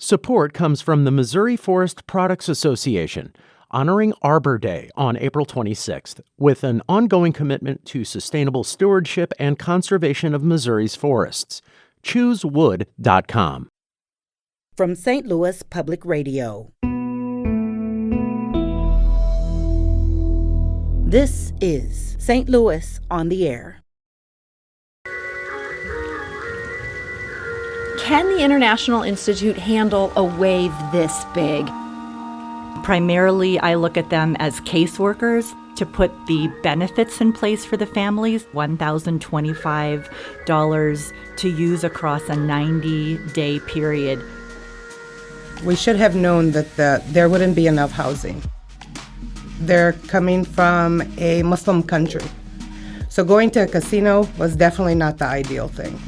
Support comes from the Missouri Forest Products Association, honoring Arbor Day on April 26th, with an ongoing commitment to sustainable stewardship and conservation of Missouri's forests. ChooseWood.com. From St. Louis Public Radio. This is St. Louis on the Air. Can the International Institute handle a wave this big? Primarily, I look at them as caseworkers to put the benefits in place for the families, $1,025 to use across a 90-day period. We should have known that there wouldn't be enough housing. They're coming from a Muslim country. So going to a casino was definitely not the ideal thing.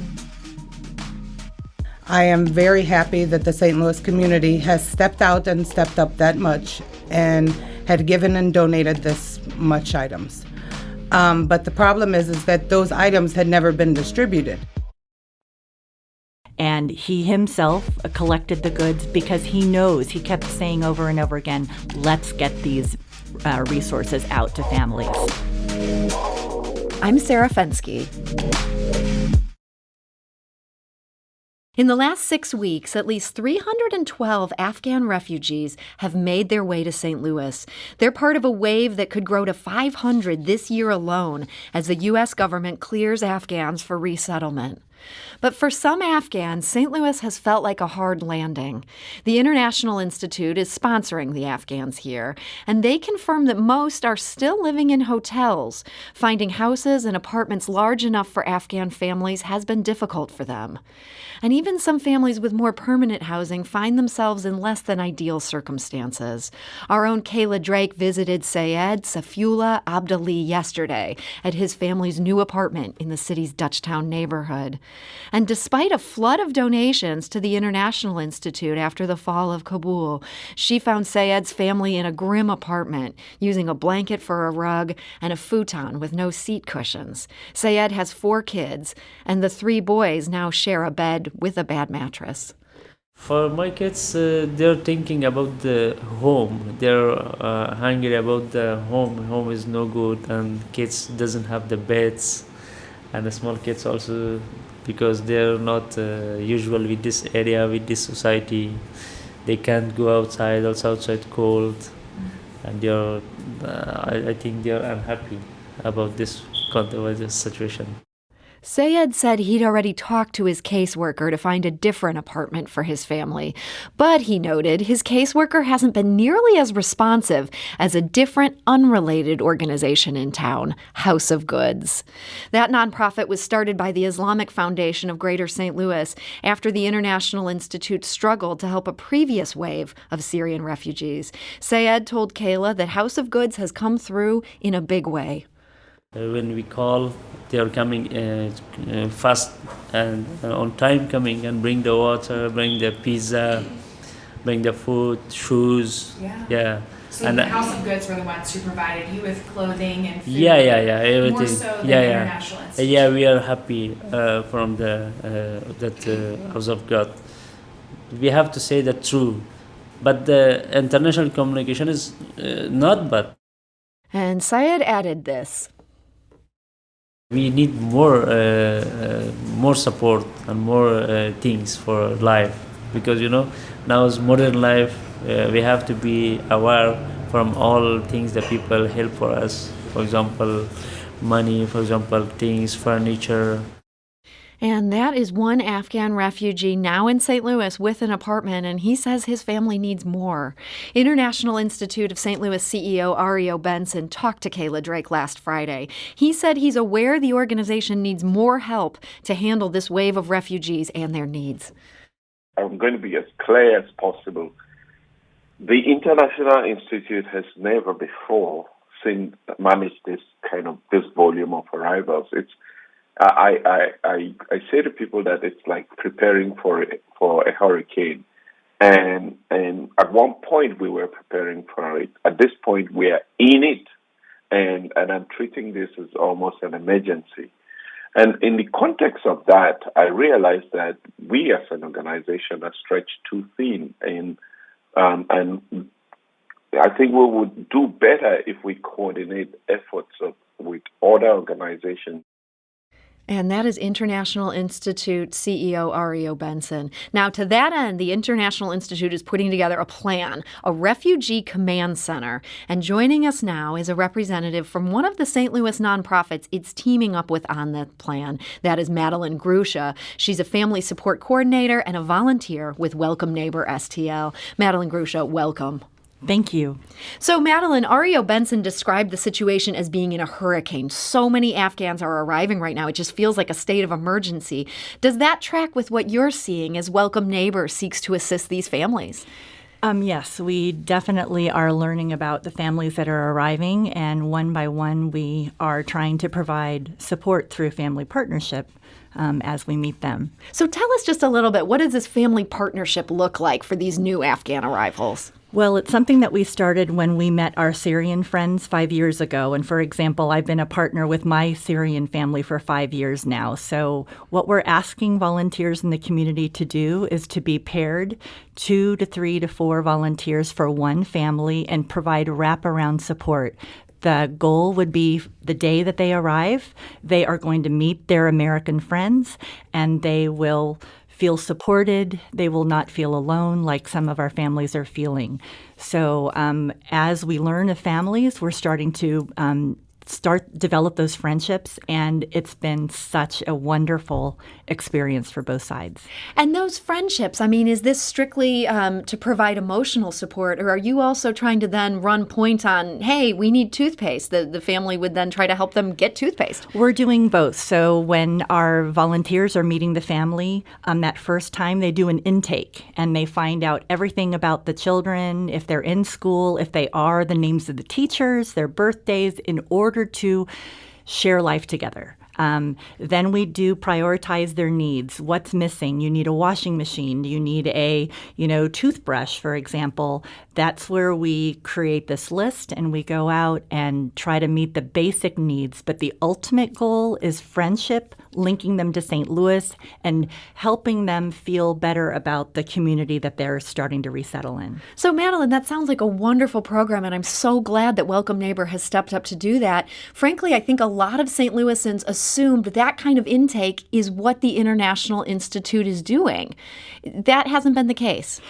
I am very happy that the St. Louis community has stepped out and stepped up that much and had given and donated this much items. But the problem is that those items had never been distributed. And he himself collected the goods because he knows, he kept saying over and over again, let's get these resources out to families. I'm Sarah Fensky. In the last 6 weeks, at least 312 Afghan refugees have made their way to St. Louis. They're part of a wave that could grow to 500 this year alone as the U.S. government clears Afghans for resettlement. But for some Afghans, St. Louis has felt like a hard landing. The International Institute is sponsoring the Afghans here, and they confirm that most are still living in hotels. Finding houses and apartments large enough for Afghan families has been difficult for them. And even some families with more permanent housing find themselves in less than ideal circumstances. Our own Kayla Drake visited Sayed Safiullah Abdali yesterday at his family's new apartment in the city's Dutchtown neighborhood. And despite a flood of donations to the International Institute after the fall of Kabul, she found Sayed's family in a grim apartment, using a blanket for a rug and a futon with no seat cushions. Sayed has 4 kids, and the 3 boys now share a bed with a bad mattress. For my kids, they're thinking about the home. They're hungry about the home. Home is no good, and kids doesn't have the beds, and the small kids also, because they're not usual with this area, with this society. They can't go outside, also outside cold, and they're, I think they're unhappy about this situation. Sayed said he'd already talked to his caseworker to find a different apartment for his family. But, he noted, his caseworker hasn't been nearly as responsive as a different, unrelated organization in town, House of Goods. That nonprofit was started by the Islamic Foundation of Greater St. Louis after the International Institute struggled to help a previous wave of Syrian refugees. Sayed told Kayla that House of Goods has come through in a big way. When we call, they are coming fast and on time, coming and bring the water, bring the pizza, bring the food, shoes. Yeah. So and the House of Goods were the ones who provided you with clothing and food. Yeah, everything. More so than the International Institute. Yeah, we are happy from the House of God. We have to say the truth, but the international communication is not bad. And Sayed added this. We need more support and more things for life, because now is modern life. We have to be aware from all things that people help for us. For example, money. For example, things, furniture. And that is one Afghan refugee now in St. Louis with an apartment, and he says his family needs more. International Institute of St. Louis CEO Ario Benson talked to Kayla Drake last Friday. He said he's aware the organization needs more help to handle this wave of refugees and their needs. I'm going to be as clear as possible. The International Institute has never before managed this volume of arrivals. I say to people that it's like preparing for a hurricane, and at one point we were preparing for it. At this point we are in it, and I'm treating this as almost an emergency. And in the context of that, I realized that we as an organization are stretched too thin, and I think we would do better if we coordinate efforts with other organizations. And that is International Institute CEO Ario Benson. Now, to that end, the International Institute is putting together a plan, a Refugee Command Center. And joining us now is a representative from one of the St. Louis nonprofits it's teaming up with on that plan. That is Madeline Grusha. She's a family support coordinator and a volunteer with Welcome Neighbor STL. Madeline Grusha, welcome. Thank you. So, Madeline, Ario Benson described the situation as being in a hurricane. So many Afghans are arriving right now. It just feels like a state of emergency. Does that track with what you're seeing as Welcome Neighbor seeks to assist these families? Yes, we definitely are learning about the families that are arriving, and one by one, we are trying to provide support through family partnership as we meet them. So tell us just a little bit, what does this family partnership look like for these new Afghan arrivals? Well, it's something that we started when we met our Syrian friends 5 years ago. And for example, I've been a partner with my Syrian family for 5 years now. So what we're asking volunteers in the community to do is to be paired 2 to 3 to 4 volunteers for one family and provide wraparound support. The goal would be the day that they arrive, they are going to meet their American friends and they will feel supported. They will not feel alone like some of our families are feeling. So as we learn of families, we're starting to develop those friendships, and it's been such a wonderful experience for both sides. And those friendships, I mean, is this strictly to provide emotional support, or are you also trying to then run point on, hey, we need toothpaste? The family would then try to help them get toothpaste. We're doing both. So when our volunteers are meeting the family that first time, they do an intake, and they find out everything about the children, if they're in school, if they are, the names of the teachers, their birthdays, in order to share life together. Then we do prioritize their needs. What's missing? You need a washing machine. You need a, toothbrush, for example. That's where we create this list and we go out and try to meet the basic needs. But the ultimate goal is friendship, linking them to St. Louis and helping them feel better about the community that they're starting to resettle in. So, Madeline, that sounds like a wonderful program, and I'm so glad that Welcome Neighbor has stepped up to do that. Frankly, I think a lot of St. Louisans assumed that kind of intake is what the International Institute is doing. That hasn't been the case.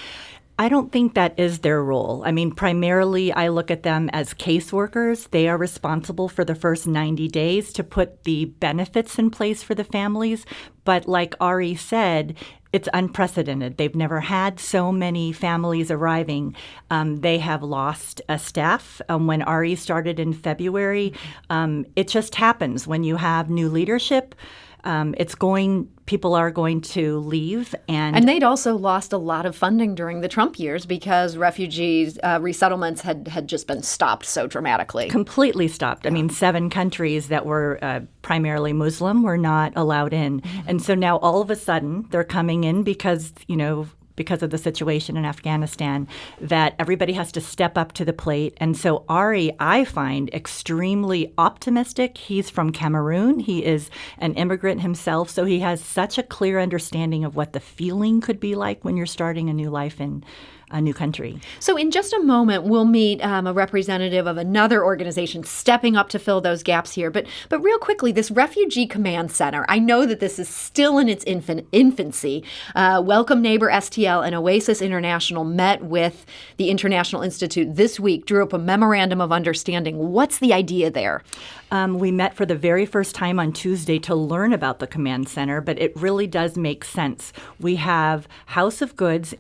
I don't think that is their role. I mean, primarily, I look at them as caseworkers. They are responsible for the first 90 days to put the benefits in place for the families. But like Ari said, it's unprecedented. They've never had so many families arriving. They have lost a staff. When Ari started in February, it just happens. When you have new leadership, people are going to leave. And they'd also lost a lot of funding during the Trump years because refugees, resettlements had just been stopped so dramatically. Completely stopped. Yeah. I mean, 7 countries that were primarily Muslim were not allowed in. Mm-hmm. And so now all of a sudden they're coming in because of the situation in Afghanistan, that everybody has to step up to the plate. And so Ari, I find extremely optimistic. He's from Cameroon. He is an immigrant himself, so he has such a clear understanding of what the feeling could be like when you're starting a new life in a new country. So in just a moment, we'll meet a representative of another organization stepping up to fill those gaps here. But real quickly, this Refugee Command Center, I know that this is still in its infancy. Welcome Neighbor STL and Oasis International met with the International Institute this week, drew up a memorandum of understanding. What's the idea there? We met for the very first time on Tuesday to learn about the command center, but it really does make sense. We have House of Goods,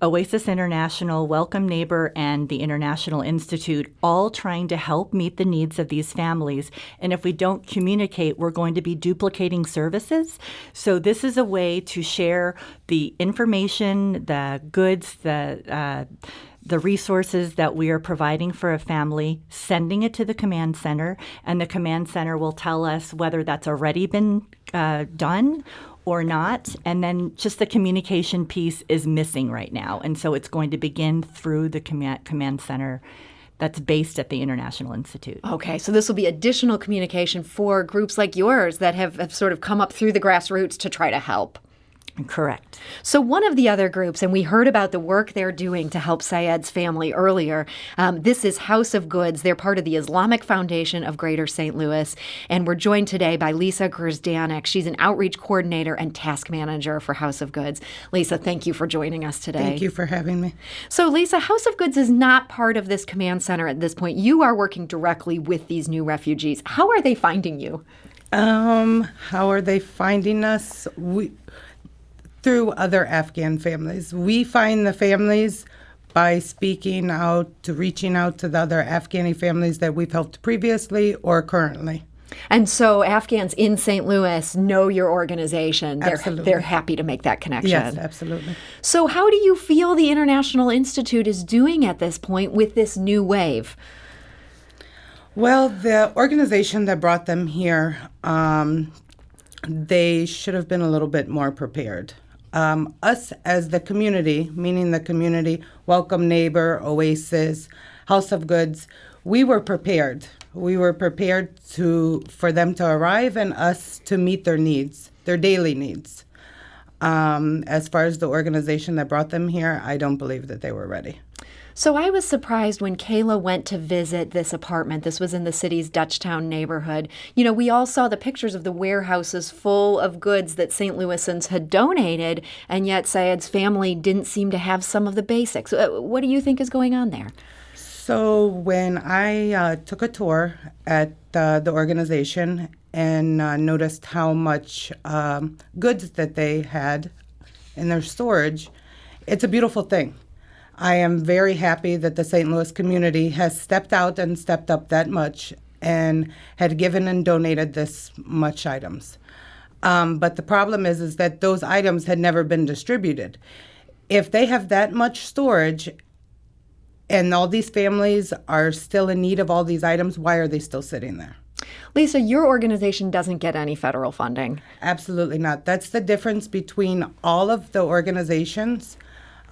Oasis International, Welcome Neighbor, and the International Institute all trying to help meet the needs of these families. And if we don't communicate, we're going to be duplicating services. So this is a way to share the information, the goods, the resources that we are providing for a family, sending it to the command center, and the command center will tell us whether that's already been done or not. And then just the communication piece is missing right now. And so it's going to begin through the command center that's based at the International Institute. Okay, so this will be additional communication for groups like yours that have sort of come up through the grassroots to try to help. Correct. So one of the other groups, and we heard about the work they're doing to help Syed's family earlier, this is House of Goods. They're part of the Islamic Foundation of Greater St. Louis, and we're joined today by Lisa Grzdanek. She's an outreach coordinator and task manager for House of Goods. Lisa, thank you for joining us today. Thank you for having me. So Lisa, House of Goods is not part of this command center at this point. You are working directly with these new refugees. How are they finding you? How are they finding us? Through other Afghan families. We find the families by speaking out, to reaching out to the other Afghani families that we've helped previously or currently. And so Afghans in St. Louis know your organization. Absolutely. They're happy to make that connection. Yes, absolutely. So how do you feel the International Institute is doing at this point with this new wave? Well, the organization that brought them here, they should have been a little bit more prepared. Us as the community, meaning the community, Welcome Neighbor, Oasis, House of Goods, we were prepared. We were prepared for them to arrive and us to meet their needs, their daily needs. As far as the organization that brought them here, I don't believe that they were ready. So I was surprised when Kayla went to visit this apartment. This was in the city's Dutchtown neighborhood. You know, we all saw the pictures of the warehouses full of goods that St. Louisans had donated, and yet Syed's family didn't seem to have some of the basics. What do you think is going on there? So when I took a tour at the organization and noticed how much goods that they had in their storage, it's a beautiful thing. I am very happy that the St. Louis community has stepped out and stepped up that much and had given and donated this much items. But the problem is that those items had never been distributed. If they have that much storage and all these families are still in need of all these items, why are they still sitting there? Lisa, your organization doesn't get any federal funding. Absolutely not. That's the difference between all of the organizations.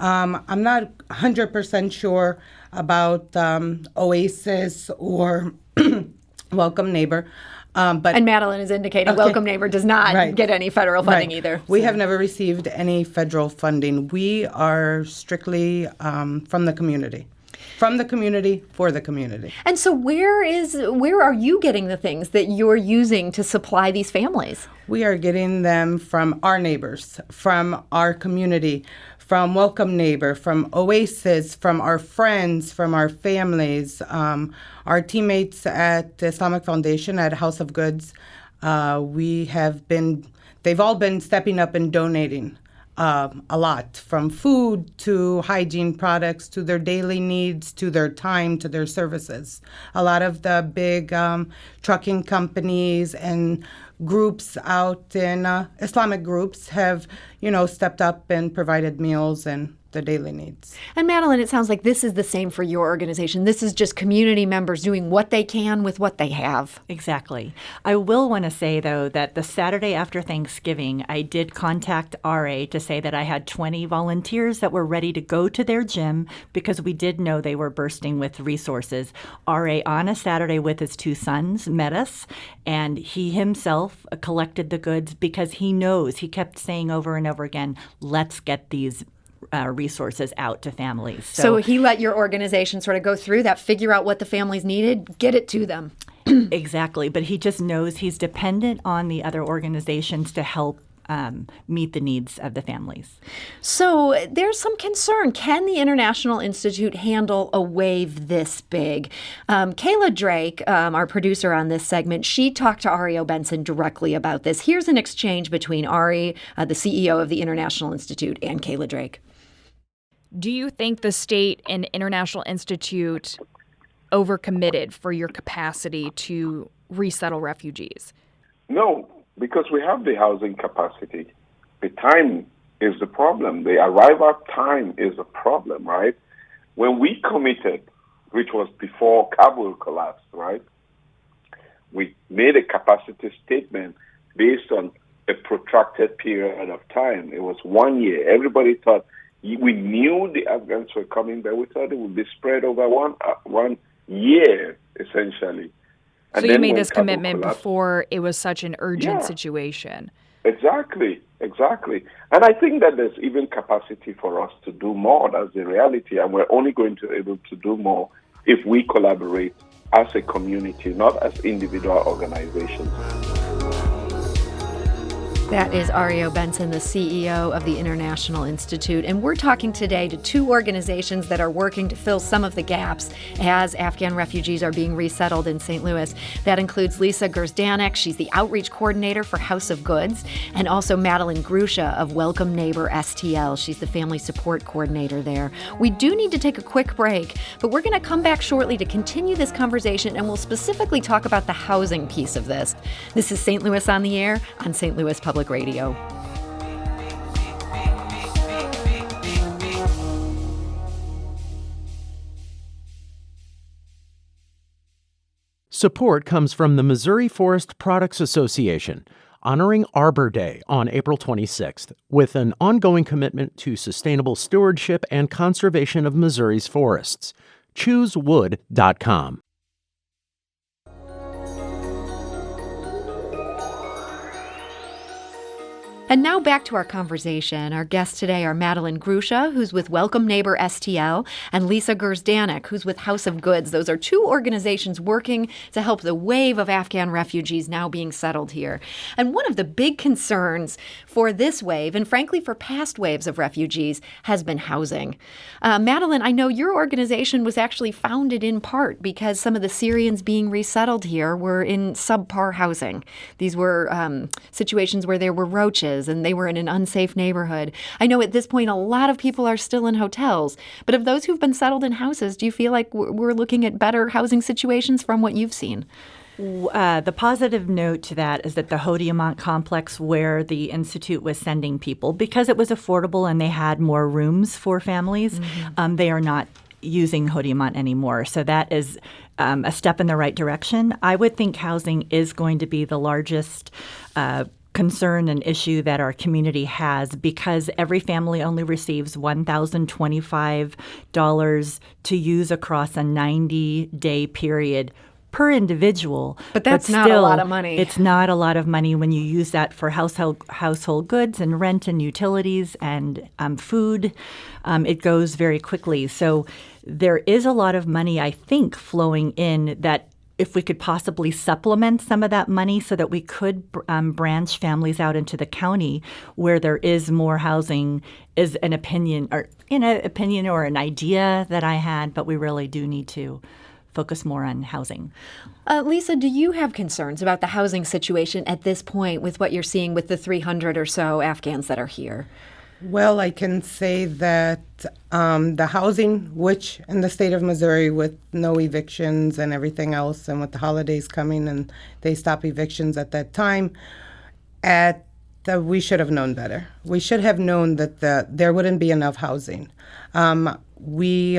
I'm not 100% sure about Oasis or Welcome Neighbor. And Madeline is indicating Welcome Neighbor does not get any federal funding either. We have never received any federal funding. We are strictly from the community. From the community, for the community. And so where are you getting the things that you're using to supply these families? We are getting them from our neighbors, from our community, from Welcome Neighbor, from Oasis, from our friends, from our families, our teammates at the Islamic Foundation at House of Goods. They've all been stepping up and donating a lot, from food to hygiene products to their daily needs to their time to their services. A lot of the big trucking companies and groups out in Islamic groups have, stepped up and provided meals and the daily needs. And Madeline, it sounds like this is the same for your organization. This is just community members doing what they can with what they have. Exactly. I will want to say, though, that the Saturday after Thanksgiving, I did contact RA to say that I had 20 volunteers that were ready to go to their gym because we did know they were bursting with resources. RA on a Saturday with his two sons met us, and he himself collected the goods because he knows, he kept saying over and over again, let's get these resources out to families. So he let your organization sort of go through that, figure out what the families needed, get it to them. Exactly. But he just knows he's dependent on the other organizations to help meet the needs of the families. So there's some concern. Can the International Institute handle a wave this big? Kayla Drake, our producer on this segment, she talked to Ari Benson directly about this. Here's an exchange between Ari, the CEO of the International Institute, and Kayla Drake. Do you think the state and International Institute overcommitted for your capacity to resettle refugees? No, because we have the housing capacity. The time is the problem. The arrival time is the problem, right? When we committed, which was before Kabul collapsed, right, we made a capacity statement based on a protracted period of time. It was 1 year. Everybody thought, we knew the Afghans were coming, but we thought it would be spread over one years, essentially. So And you then made when this Kabul commitment collapsed, before it was such an urgent Yeah. situation. Exactly. And I think that there's even capacity for us to do more. That's the reality. And we're only going to be able to do more if we collaborate as a community, not as individual organizations. That is Ario Benson, the CEO of the International Institute. And we're talking today to two organizations that are working to fill some of the gaps as Afghan refugees are being resettled in St. Louis. That includes Lisa Gersdanek. She's the outreach coordinator for House of Goods, and also Madeline Grusha of Welcome Neighbor STL. She's the family support coordinator there. We do need to take a quick break, but we're going to come back shortly to continue this conversation, and we'll specifically talk about the housing piece of this. This is St. Louis on the Air on St. Louis Public Radio. Support comes from the Missouri Forest Products Association, honoring Arbor Day on April 26th, with an ongoing commitment to sustainable stewardship and conservation of Missouri's forests. ChooseWood.com. And now back to our conversation. Our guests today are Madeline Grusha, who's with Welcome Neighbor STL, and Lisa Gersdanek, who's with House of Goods. Those are two organizations working to help the wave of Afghan refugees now being settled here. And one of the big concerns for this wave, and frankly for past waves of refugees, has been housing. Madeline, I know your organization was actually founded in part because some of the Syrians being resettled here were in subpar housing. These were situations where there were roaches and they were in an unsafe neighborhood. I know at this point a lot of people are still in hotels, but of those who've been settled in houses, do you feel like we're looking at better housing situations from what you've seen? The positive note to that is that the Hodiamont complex where the Institute was sending people, because it was affordable and they had more rooms for families, they are not using Hodiamont anymore. So that is a step in the right direction. I would think housing is going to be the largest concern and issue that our community has, because every family only receives $1,025 to use across a 90-day period per individual. But that's not a lot of money. It's not a lot of money when you use that for household goods and rent and utilities and food. It goes very quickly. So there is a lot of money, I think, flowing in that if we could possibly supplement some of that money so that we could branch families out into the county where there is more housing is an opinion or an idea that I had, but we really do need to focus more on housing. Lisa, do you have concerns about the housing situation at this point with what you're seeing with the 300 or so Afghans that are here? Well, I can say that the housing, which in the state of Missouri with no evictions and everything else, and with the holidays coming and they stop evictions at that time, we should have known better. We should have known that there wouldn't be enough housing. We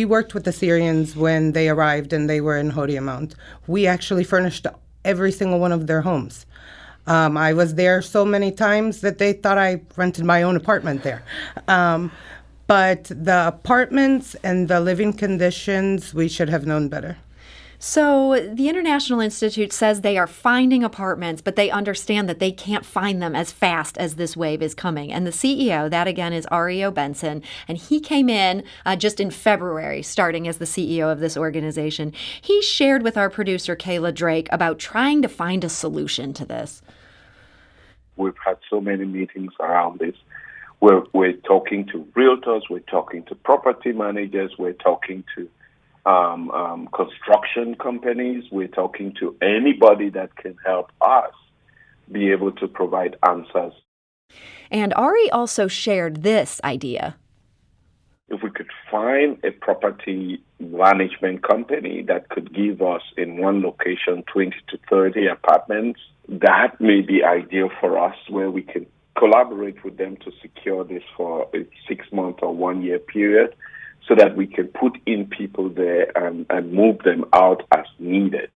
worked with the Syrians when they arrived and they were in Hodiamont. We actually furnished every single one of their homes. I was there so many times that they thought I rented my own apartment there. But the apartments and the living conditions, we should have known better. So the International Institute says they are finding apartments, but they understand that they can't find them as fast as this wave is coming. And the CEO, that again is Ario Benson, and he came in just in February, starting as the CEO of this organization. He shared with our producer, Kayla Drake, about trying to find a solution to this. We've had so many meetings around this. We're talking to realtors, we're talking to property managers, we're talking to construction companies, we're talking to anybody that can help us be able to provide answers. And Ari also shared this idea. If we could find a property management company that could give us in one location 20 to 30 apartments, that may be ideal for us, where we can collaborate with them to secure this for a 6-month or 1 year period, so that we can put in people there and move them out as needed.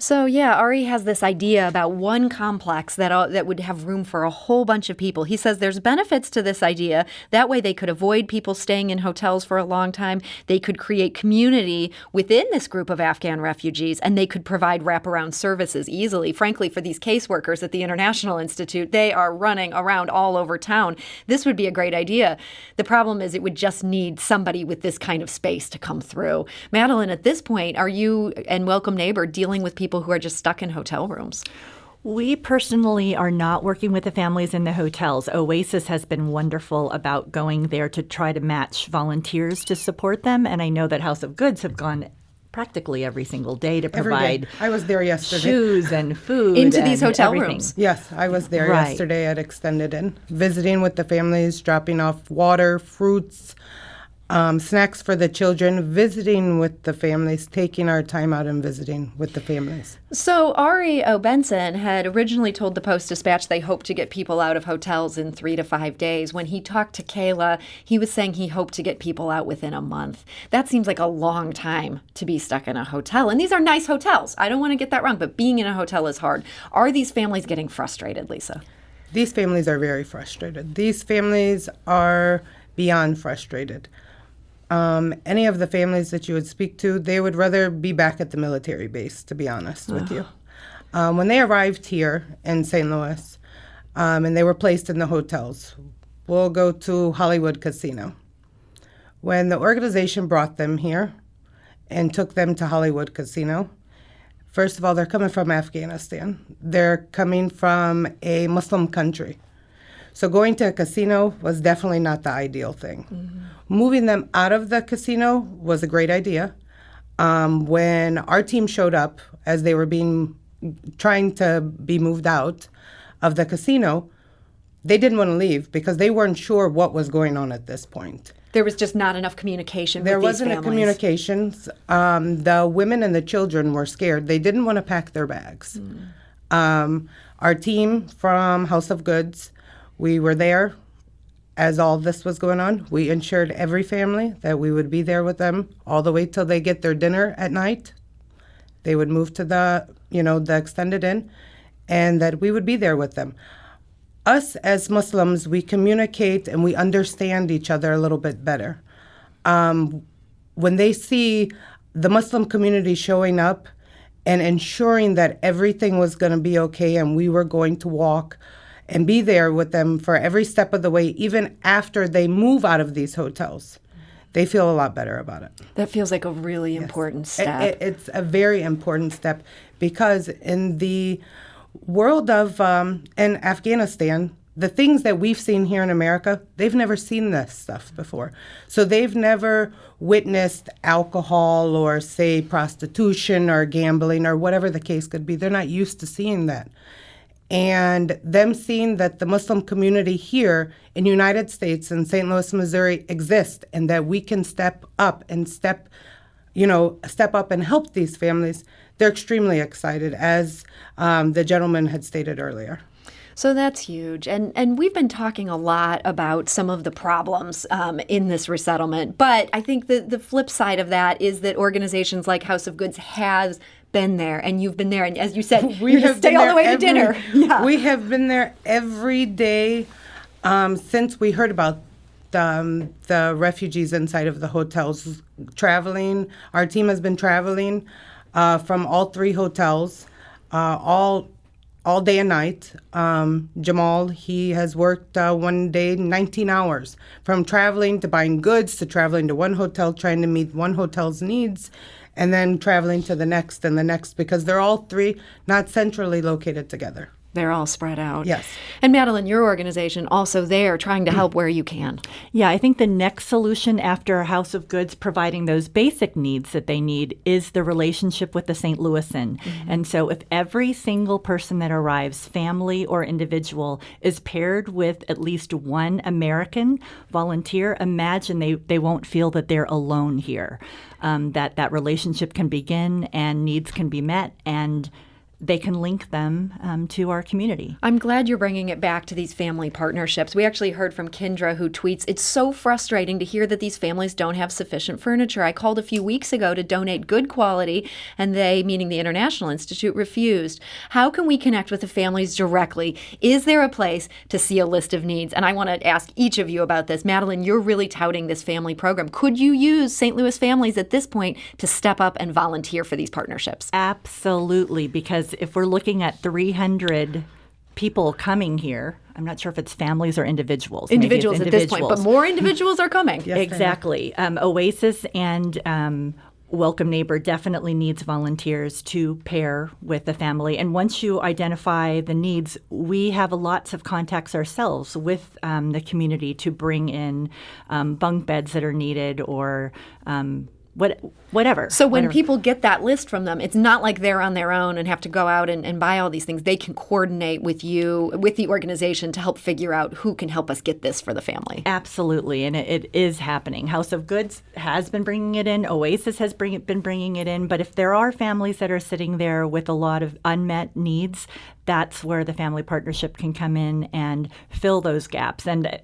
So yeah, Ari has this idea about one complex that would have room for a whole bunch of people. He says there's benefits to this idea. That way they could avoid people staying in hotels for a long time. They could create community within this group of Afghan refugees, and they could provide wraparound services easily. Frankly, for these caseworkers at the International Institute, they are running around all over town. This would be a great idea. The problem is it would just need somebody with this kind of space to come through. Madeline, at this point, are you and Welcome Neighbor dealing with people who are just stuck in hotel rooms? We personally are not working with the families in the hotels. Oasis has been wonderful about going there to try to match volunteers to support them. And I know that House of Goods have gone practically every single day to provide I was there yesterday. shoes and food into these hotel everything. rooms. Yes, I was there Right. yesterday at Extended Inn, visiting with the families, dropping off water, fruits, snacks for the children, visiting with the families, taking our time out and visiting with the families. So Ari O'Benson had originally told the Post-Dispatch they hoped to get people out of hotels in 3 to 5 days. When he talked to Kayla, he was saying he hoped to get people out within a month. That seems like a long time to be stuck in a hotel. And these are nice hotels. I don't want to get that wrong, but being in a hotel is hard. Are these families getting frustrated, Lisa? These families are very frustrated. These families are beyond frustrated. Any of the families that you would speak to, they would rather be back at the military base, to be honest with you. When they arrived here in St. Louis, and they were placed in the hotels, we'll go to Hollywood Casino. When the organization brought them here and took them to Hollywood Casino, first of all, they're coming from Afghanistan. They're coming from a Muslim country. So going to a casino was definitely not the ideal thing. Mm-hmm. Moving them out of the casino was a great idea. When our team showed up as they were trying to be moved out of the casino, they didn't want to leave because they weren't sure what was going on at this point. There was just not enough communication There with these wasn't families. a communications. The women and the children were scared. They didn't want to pack their bags. Our team from House of Goods, we were there as all this was going on. We ensured every family that we would be there with them all the way till they get their dinner at night. They would move to the Extended Inn, and that we would be there with them. Us as Muslims, we communicate and we understand each other a little bit better. When they see the Muslim community showing up and ensuring that everything was going to be okay and we were going to walk and be there with them for every step of the way, even after they move out of these hotels, they feel a lot better about it. That feels like a really important step. It's a very important step because in the world of in Afghanistan, the things that we've seen here in America, they've never seen this stuff before. So they've never witnessed alcohol or, say, prostitution or gambling or whatever the case could be. They're not used to seeing that. And them seeing that the Muslim community here in the United States and St. Louis, Missouri exists and that we can step up and step up and help these families, they're extremely excited, as the gentleman had stated earlier. So that's huge. And we've been talking a lot about some of the problems in this resettlement. But I think the flip side of that is that organizations like House of Goods has been there, and you've been there. And as you said, you just stay all the way to dinner. Yeah. We have been there every day since we heard about the refugees inside of the hotels traveling. Our team has been traveling from all 3 hotels all day and night. Jamal, he has worked one day 19 hours from traveling to buying goods to traveling to one hotel, trying to meet one hotel's needs, and then traveling to the next and the next, because they're all 3 not centrally located together. They're all spread out. Yes. And Madeline, your organization also there trying to help where you can. Yeah, I think the next solution after House of Goods providing those basic needs that they need is the relationship with the St. Louisan. Mm-hmm. And so if every single person that arrives, family or individual, is paired with at least one American volunteer, imagine they won't feel that they're alone here, that relationship can begin and needs can be met, and they can link them to our community. I'm glad you're bringing it back to these family partnerships. We actually heard from Kendra, who tweets, "It's so frustrating to hear that these families don't have sufficient furniture. I called a few weeks ago to donate good quality, and they," meaning the International Institute, "refused. How can we connect with the families directly? Is there a place to see a list of needs?" And I want to ask each of you about this. Madeline, you're really touting this family program. Could you use St. Louis families at this point to step up and volunteer for these partnerships? Absolutely, because if we're looking at 300 people coming here, I'm not sure if it's families or individuals. Individuals at this point, but more individuals are coming. Yes, exactly. Oasis and Welcome Neighbor definitely needs volunteers to pair with the family. And once you identify the needs, we have lots of contacts ourselves with the community to bring in bunk beds that are needed or whatever. So when people get that list from them, it's not like they're on their own and have to go out and buy all these things. They can coordinate with you, with the organization, to help figure out who can help us get this for the family. Absolutely, and it is happening. House of Goods has been bringing it in. Oasis has been bringing it in. But if there are families that are sitting there with a lot of unmet needs, that's where the family partnership can come in and fill those gaps. And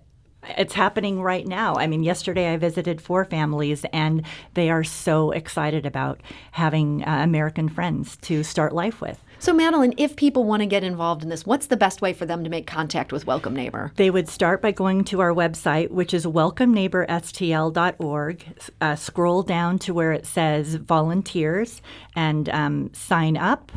it's happening right now. I mean, yesterday I visited 4 families, and they are so excited about having American friends to start life with. So, Madeline, if people want to get involved in this, what's the best way for them to make contact with Welcome Neighbor? They would start by going to our website, which is welcomeneighborstl.org. Scroll down to where it says volunteers and sign up.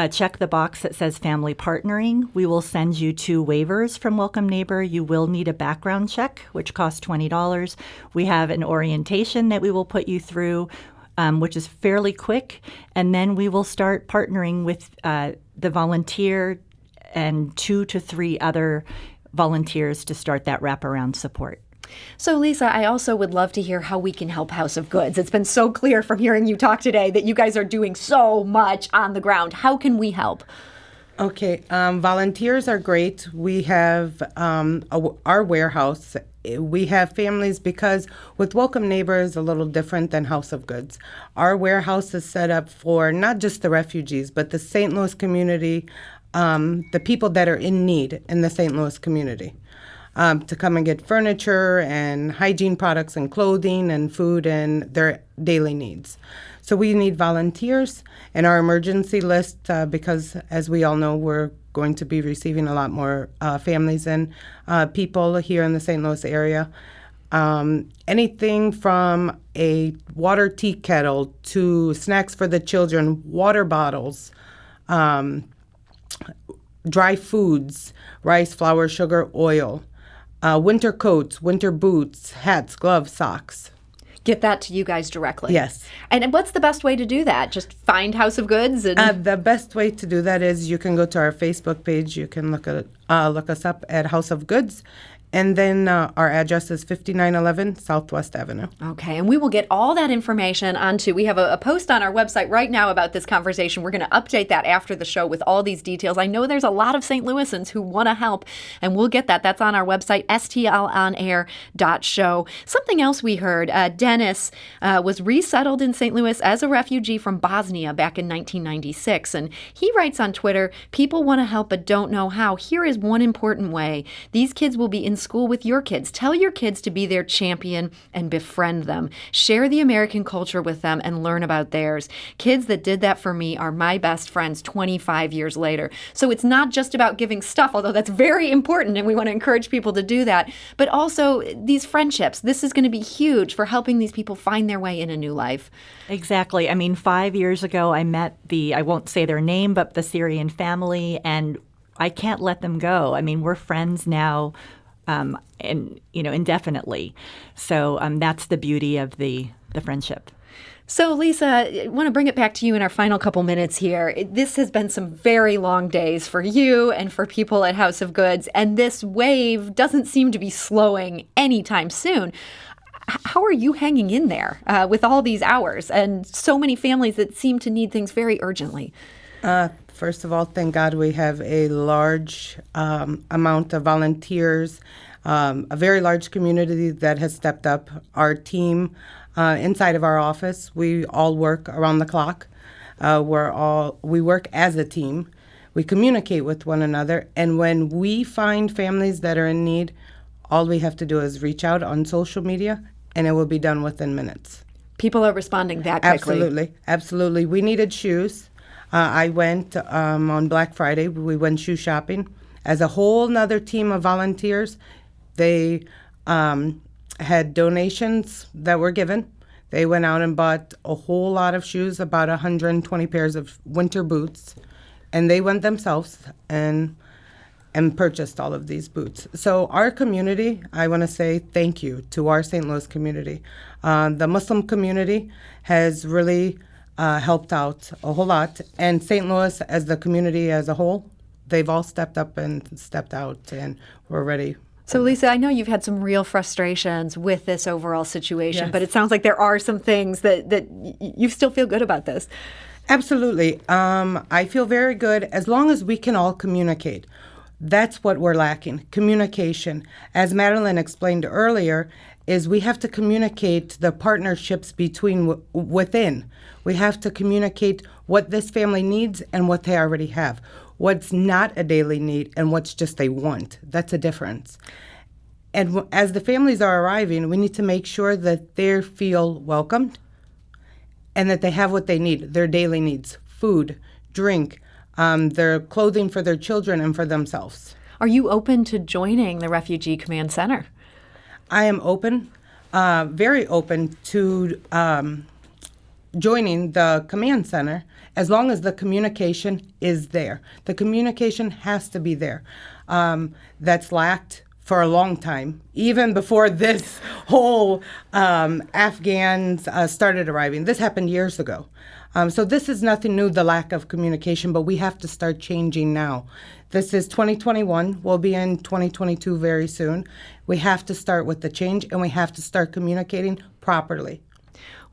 Check the box that says family partnering. We will send you 2 waivers from Welcome Neighbor. You will need a background check, which costs $20. We have an orientation that we will put you through, which is fairly quick. And then we will start partnering with the volunteer and 2 to 3 other volunteers to start that wraparound support. So, Lisa, I also would love to hear how we can help House of Goods. It's been so clear from hearing you talk today that you guys are doing so much on the ground. How can we help? Okay, volunteers are great. We have our warehouse. We have families because with Welcome Neighbor is a little different than House of Goods. Our warehouse is set up for not just the refugees, but the St. Louis community, the people that are in need in the St. Louis community. To come and get furniture and hygiene products and clothing and food and their daily needs. So we need volunteers and our emergency list because, as we all know, we're going to be receiving a lot more families and people here in the St. Louis area. Anything from a water tea kettle to snacks for the children, water bottles, dry foods, rice, flour, sugar, oil. Winter coats, winter boots, hats, gloves, socks. Get that to you guys directly. Yes. And what's the best way to do that? Just find House of Goods? And the best way to do that is you can go to our Facebook page. You can look us up at House of Goods. And then our address is 5911 Southwest Avenue. Okay, and we will get all that information onto, we have a post on our website right now about this conversation. We're going to update that after the show with all these details. I know there's a lot of St. Louisans who want to help, and we'll get that. That's on our website, stlonair.show. Something else we heard, Dennis was resettled in St. Louis as a refugee from Bosnia back in 1996, and he writes on Twitter, "People want to help but don't know how. Here is one important way. These kids will be in school with your kids. Tell your kids to be their champion and befriend them. Share the American culture with them and learn about theirs. Kids that did that for me are my best friends 25 years later." So it's not just about giving stuff, although that's very important and we want to encourage people to do that, but also these friendships. This is going to be huge for helping these people find their way in a new life. Exactly. I mean, 5 years ago, I met I won't say their name, but the Syrian family, and I can't let them go. I mean, we're friends now. Indefinitely. So that's the beauty of the friendship. So, Lisa, I want to bring it back to you in our final couple minutes here. This has been some very long days for you and for people at House of Goods, and this wave doesn't seem to be slowing anytime soon. How are you hanging in there with all these hours and so many families that seem to need things very urgently? First of all, thank God we have a large amount of volunteers, a very large community that has stepped up. Our team inside of our office, we all work around the clock. we work as a team. We communicate with one another, and when we find families that are in need, all we have to do is reach out on social media, and it will be done within minutes. People are responding that quickly. Absolutely. We needed shoes. I went on Black Friday. We went shoe shopping. As a whole nother team of volunteers, they had donations that were given. They went out and bought a whole lot of shoes, about 120 pairs of winter boots, and they went themselves and purchased all of these boots. So our community, I want to say thank you to our St. Louis community. The Muslim community has really helped out a whole lot, and St. Louis as the community as a whole, they've all stepped up and stepped out, and we're ready. So, Lisa, I know you've had some real frustrations with this overall situation, Yes. but it sounds like there are some things that you still feel good about this. Absolutely. I feel very good as long as we can all communicate. That's what we're lacking, communication. As Madeline explained earlier, is we have to communicate the partnerships within. We have to communicate what this family needs and what they already have. What's not a daily need and what's just a want. That's a difference. And as the families are arriving, we need to make sure that they feel welcomed and that they have what they need, their daily needs, food, drink, their clothing for their children and for themselves. Are you open to joining the Refugee Command Center? I am open, very open to joining the command center as long as the communication is there. The communication has to be there. That's lacked for a long time, even before this whole Afghans started arriving. This happened years ago. So this is nothing new, the lack of communication, but we have to start changing now. This is 2021. We'll be in 2022 very soon. We have to start with the change, and we have to start communicating properly.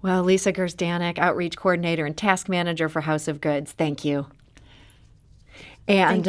Well, Lisa Gersdanek, Outreach Coordinator and Task Manager for House of Goods, thank you. And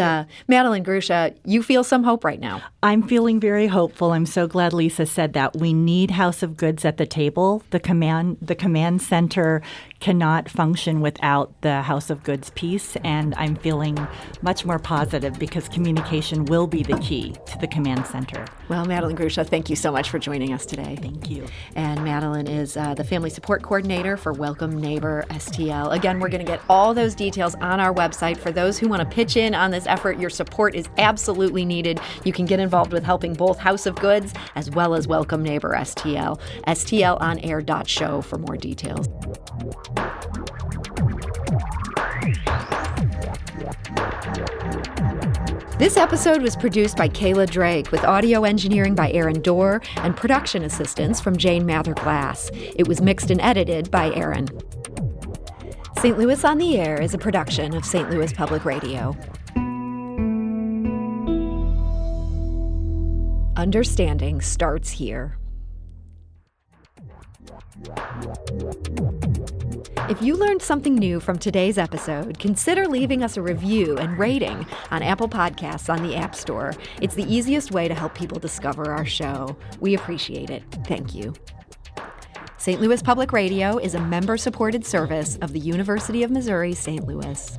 Madeline Grusha, you feel some hope right now. I'm feeling very hopeful. I'm so glad Lisa said that. We need House of Goods at the table. The command center cannot function without the House of Goods piece, and I'm feeling much more positive because communication will be the key to the command center. Well, Madeline Grusha, thank you so much for joining us today. Thank you. And Madeline is the Family Support Coordinator for Welcome Neighbor STL. Again, we're going to get all those details on our website. For those who want to pitch in on this effort, your support is absolutely needed. You can get involved with helping both House of Goods as well as Welcome Neighbor STL. stlonair.show for more details. This episode was produced by Kayla Drake with audio engineering by Aaron Dorr and production assistance from Jane Mather-Glass. It was mixed and edited by Aaron. St. Louis on the Air is a production of St. Louis Public Radio. Understanding starts here. If you learned something new from today's episode, consider leaving us a review and rating on Apple Podcasts on the App Store. It's the easiest way to help people discover our show. We appreciate it. Thank you. St. Louis Public Radio is a member-supported service of the University of Missouri, St. Louis.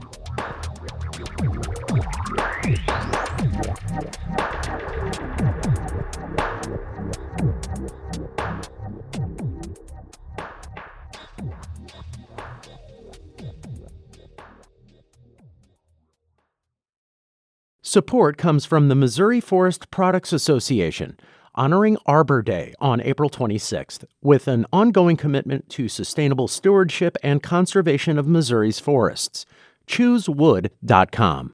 Support comes from the Missouri Forest Products Association, honoring Arbor Day on April 26th, with an ongoing commitment to sustainable stewardship and conservation of Missouri's forests. ChooseWood.com.